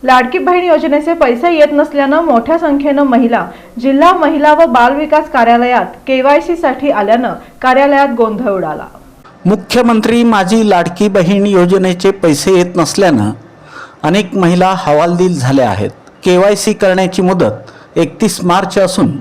लाडकी बहीण योजनेचे पैसे येत नसल्यानं मोठ्या संख्येनं महिला जिल्हा महिला व बाल विकास कार्यालयात केवायसी साठी आल्यानं कार्यालयात गोंधळ उडाला। मुख्यमंत्री माझी लाडकी बहीण योजनेचे पैसे येत नसल्यानं अनेक महिला हवालदिल झाल्या आहेत। केवायसी करण्याची मुदत 31 मार्च असून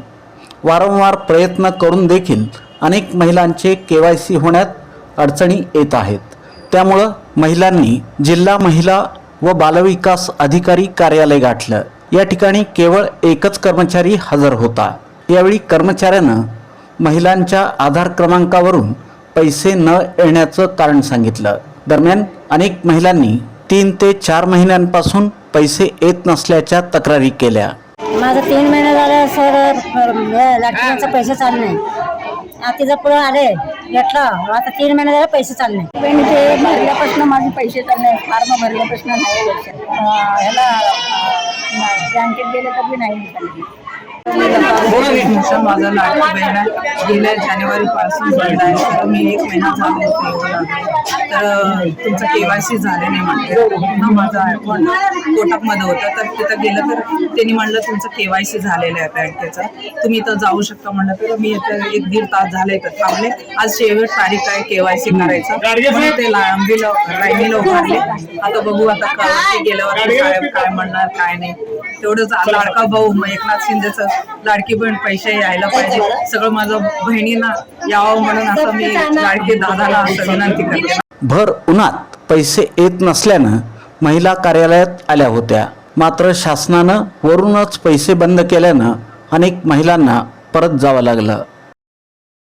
वारंवार प्रयत्न करून देखील अनेक महिलांचे केवायसी होण्यात अडचणी येत आहेत। त्यामुळे महिलांनी जिल्हा महिला व बालविकास अधिकारी कार्यालय गाठलं। या ठिकाणी केवळ एकच कर्मचारी हजर होता। यावेळी कर्मचाऱ्यानं महिलांच्या आधार क्रमांकावरून पैसे न येण्याचं कारण सांगितलं। दरम्यान अनेक महिलांनी 3 ते 4 महिन्यांपासून पैसे येत नसल्याच्या तक्रारी केल्या। माझं 3 महिने झाले सर लाडकीचे पैसे चालले नाही। तिचं पुढे आले घेतलं, आता 3 महिने झाले पैसे चालले नाही। ते भरल्यापासून माझे पैसे चालले, फॉर्म भरल्यापासून नाही ह्याला बँकेत गेले तर बी नाही निघाले। माझा लाडकी बहीण गेल्या जानेवारीपासून भरला आहे, तर मी 1 महिना झाला तर तुमचं केवायसी झाले नाही म्हटलं। माझा अकाउंट कोटकमध्ये होतं, तर तिथं गेलं तर त्यांनी म्हणलं तुमचं केवायसी झालेलं आहे बँकेचं, तुम्ही इथं जाऊ शकता म्हणलं। तर मी इथं 1-1.5 तास झाले तर थांबले। आज शेवट तारीख आहे केवायसी करायचं, म्हणून ते लाईनीला उभारले। आता बघू आता गेल्यावर साहेब काय म्हणणार काय नाही। तेवढंच लाडका भाऊ एकनाथ शिंदेचं लाडकी बहीण पैसे यायला पाहिजे, सगळं माझं बहिणींना यावं म्हणून असं मी लाडके दादाला असं विनंती करते। भर उन्हात पैसे येत नसल्यानं महिला कार्यालयात आल्या होत्या, मात्र शासनानं वरूनच पैसे बंद केल्यानं अनेक महिलांना परत जावं लागलं।